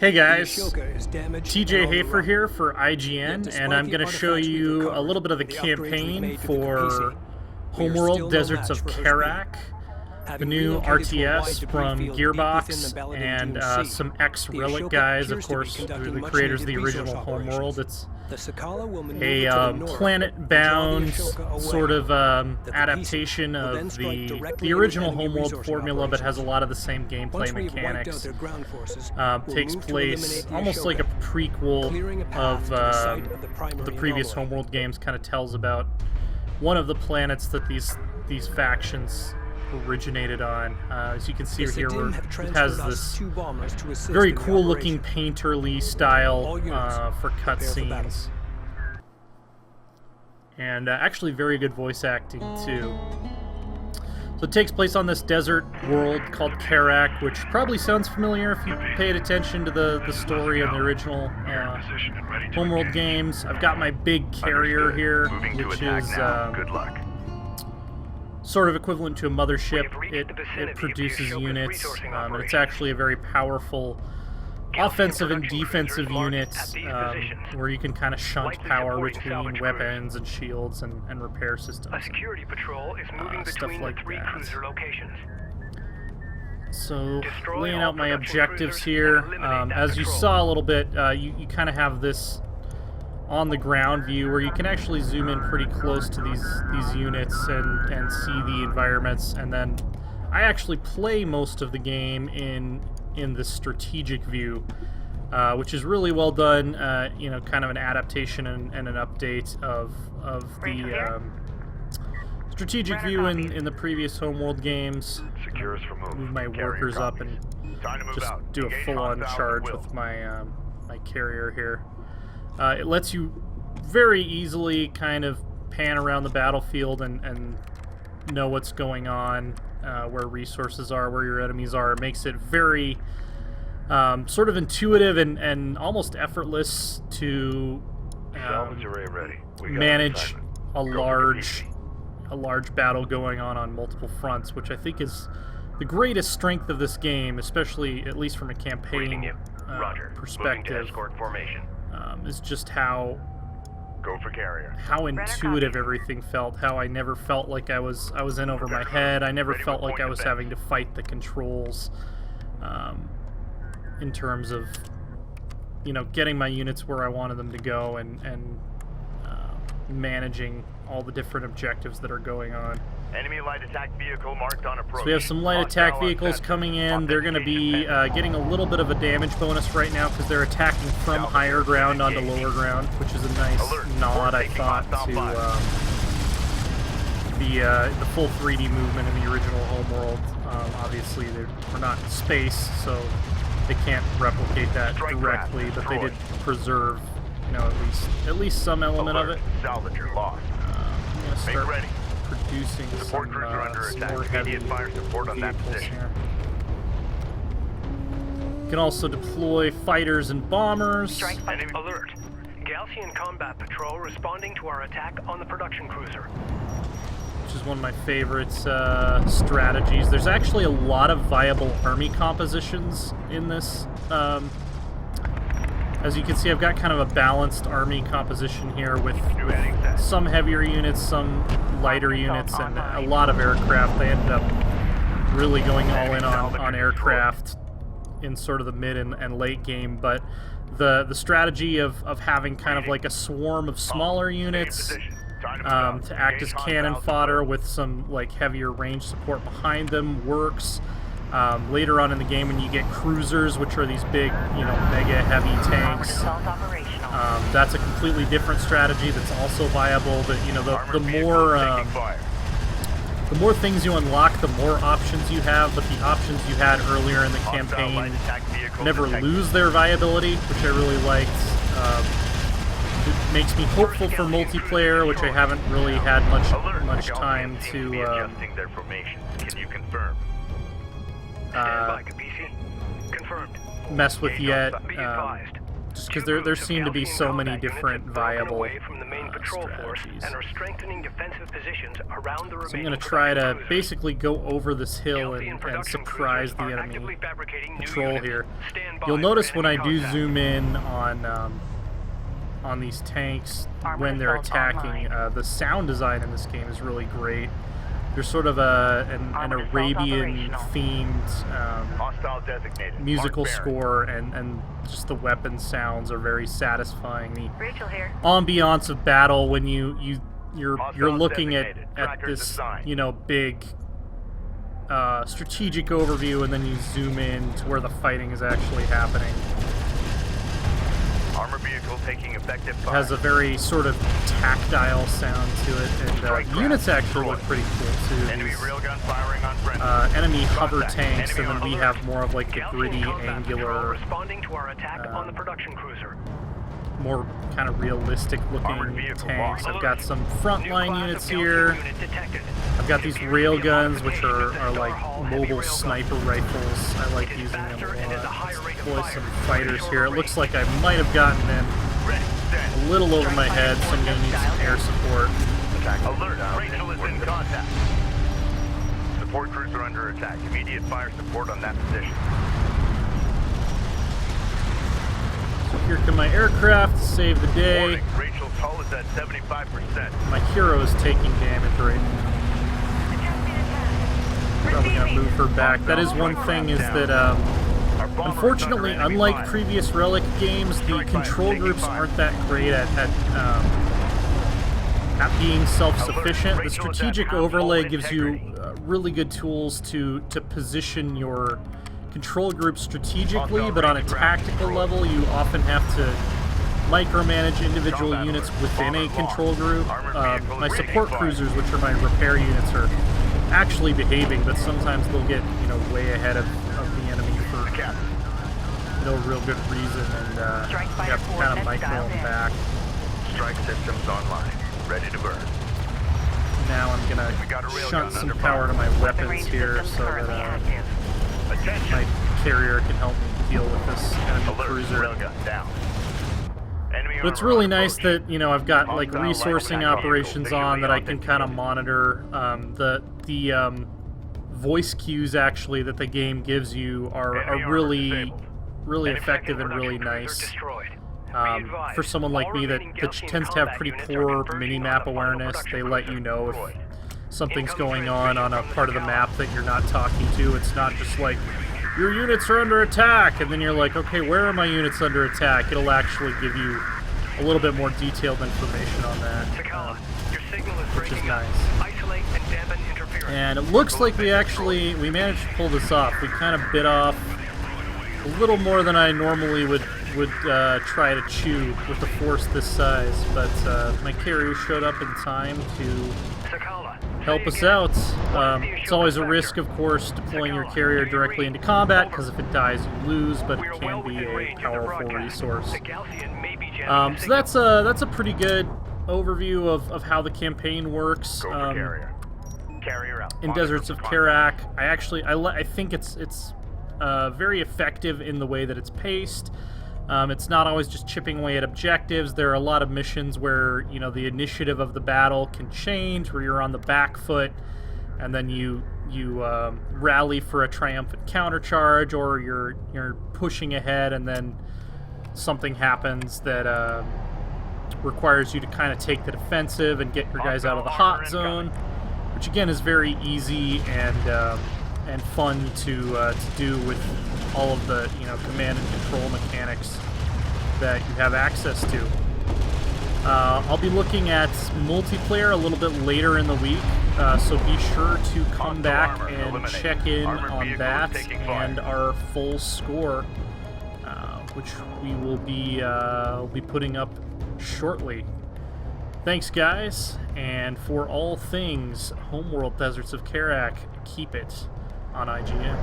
Hey guys, TJ Hafer here for IGN, and I'm going to show you a little bit of the campaign for Homeworld Deserts of Kharak, the new RTS from Gearbox, and some ex-Relic guys, of course, the creators of the original Homeworld. It's a planet-bound sort of adaptation of the original Homeworld formula, but has a lot of the same gameplay mechanics. Takes place almost like a prequel of the previous Homeworld games. Kind of tells about one of the planets that these factions originated on. As you can see here, it has this very cool looking painterly style for cutscenes, and actually very good voice acting too. So it takes place on this desert world called Kharak, which probably sounds familiar if you paid attention to the story of the original Homeworld games. I've got my big carrier here, which is sort of equivalent to a mothership. It produces units, and it's actually a very powerful offensive and defensive unit where you can kind of shunt power between weapons and shields and repair systems. A security patrol is moving between the three cruiser locations. So, laying out my objectives here. As you saw a little bit, you kind of have this on the ground view where you can actually zoom in pretty close to these units and see the environments, and then I actually play most of the game in the strategic view, which is really well done. You know, kind of an adaptation and an update of the strategic view in the previous Homeworld games. Move my workers up and just do a full-on charge with my my carrier here. It lets you very easily kind of pan around the battlefield and know what's going on, where resources are, where your enemies are. It makes it very sort of intuitive and almost effortless to manage a large battle going on multiple fronts, which I think is the greatest strength of this game, especially at least from a campaign perspective. Is just how intuitive everything felt. How I never felt like I was in over my head. I never felt like I was having to fight the controls in terms of, you know, getting my units where I wanted them to go and managing all the different objectives that are going on. Enemy light attack vehicle marked on approach. So we have some light attack vehicles coming in. They're going to be getting a little bit of a damage bonus right now because they're attacking from higher ground onto lower ground, which is a nice nod, I thought, to the full 3D movement in the original Homeworld. Obviously, we're not in space, so they can't replicate that directly, but they did preserve, you know, at least some element of it. Salvage your loss. I'm going to start producing some more heavy vehicles here. You can also deploy fighters and bombers. Alert. Galaxian Combat Patrol responding to our attack on the production cruiser. Which is one of my favorite strategies. There's actually a lot of viable army compositions in this. As you can see, I've got kind of a balanced army composition here with some heavier units, some lighter units, and a lot of aircraft. They ended up really going all in on aircraft in sort of the mid and late game, but the strategy of having kind of like a swarm of smaller units to act as cannon fodder with some like heavier range support behind them works. Later on in the game, when you get cruisers, which are these big, you know, mega heavy tanks, that's a completely different strategy that's also viable. But you know, the more things you unlock, the more options you have. But the options you had earlier in the campaign never lose their viability, which I really liked. It makes me hopeful for multiplayer, which I haven't really had much time to Can you confirm? mess with yet. just because there seem to be so many different viable away from the main patrol force strategies. and are strengthening defensive positions around the So I'm remaining going to try to cruisers. basically go over this hill Galaxy and production surprise cruisers the are enemy actively fabricating new patrol units. here. Stand by You'll for notice when I enemy do contact. zoom in on these tanks when they're attacking, the sound design in this game is really great. There's sort of an Arabian-themed Hostile designated. musical Mark Barron. score, and just the weapon sounds are very satisfying. The Rachel here. ambiance of battle when you're Hostile looking designated. at Trackers this assigned. big strategic overview, and then you zoom in to where the fighting is actually happening. Armor vehicle taking effective It fire. has a very sort of tactile sound to it, and Strike units craft actually look destroyed. pretty cool too. Enemy These, railgun firing on friendly. enemy hover Contact. tanks, Enemy and then on we alert. have more of like the Galaxy gritty, combat patrol angular, responding to our attack on the production cruiser. more kind of realistic Armored looking vehicle tanks. lost. I've got some New frontline class units of Galaxy here. unit detected. I've got these It appears rail to be a guns, which modification are of the like Starhawk heavy mobile railgun. sniper rifles. I like It is using them faster a and has a lot. higher Let's rate of deploy fire some for fighters shorter here. It range. looks like I might have gotten in Ready. a Stand. little over my head, so I'm going to need some air support. Attack. Alert. Rachel is in contact. Support cruiser under attack. Immediate fire support on that position. So here come my aircraft to save the day. Warning. Rachel's hull is at 75%. My hero is taking damage right now. Probably going to move her back. That is one thing, is that Our bomber is unfortunately, under enemy unlike fire. previous Relic games, the Strike fire, control taking groups fire. aren't that great at being self-sufficient. The Rachel is at strategic half overlay hull gives you integrity. really good tools to position your control group strategically, Hostile but on a range tactical destroyed. level, you often have to micromanage individual Combat units alert. within a Bomber control lost. group. Armored vehicle My is support taking fire. cruisers, which are my repair units, are actually behaving, but sometimes they'll get way ahead of the enemy for Captain. no real good reason, and Strike you fighter have to kind of force micro dialed them in. back. Strike systems online. Ready to burn. Now I'm We gonna got a railgun shunt some under power to my Weapon weapons range here systems so currently that active. Attention. my carrier can help me deal with this enemy Alert. cruiser. Railgun down. Enemy But it's armor really on nice approach. that I've got like Hostile light resourcing attack operations vehicle on that I visually can kind of authenticated. monitor. The voice cues actually that the game gives you are Enemy armor really disabled. really Enemy effective second and really production cruiser nice. destroyed. Be advised, For someone like all me that remaining Galaxian tends to have combat pretty units are poor converging mini-map on the final awareness, production they let you cruiser. know if Destroyed. something's Incoming going on a transmission part of from the the map that you're not talking to. It's not just like, your units are under attack, and then you're like, okay, where are my units under attack? It'll actually give you a little bit more detailed information on that. Sakala, your signal is which is breaking up. nice. Isolate and dampen interference. And it looks like we managed to pull this off. We kind of bit off a little more than I normally would try to chew with a force this size, but my carrier showed up in time to Sakala, help us out. It's always a risk, of course, deploying your carrier directly into combat, because if it dies, you lose, but we it are well can be within a range of the powerful broadcast. resource. The Galaxian may be jamming the So signal. that's a pretty good overview of how the campaign works. Go for carrier. Carrier out. In Monitor Deserts for of contact. Kharak, I think it's very effective in the way that it's paced. It's not always just chipping away at objectives. There are a lot of missions where the initiative of the battle can change, where you're on the back foot, and then you rally for a triumphant countercharge, or you're pushing ahead, and then something happens that requires you to kind of take the defensive and get your guys out of the hot zone, which again is very easy and fun to do with all of the command and control mechanics that you have access to. I'll be looking at multiplayer a little bit later in the week, so be sure to come Hostile back armor and eliminated. check in Armored on vehicle that is taking fire. and our full score, which we will be putting up shortly. Thanks, guys, and for all things Homeworld Deserts of Kharak, keep it on IGN.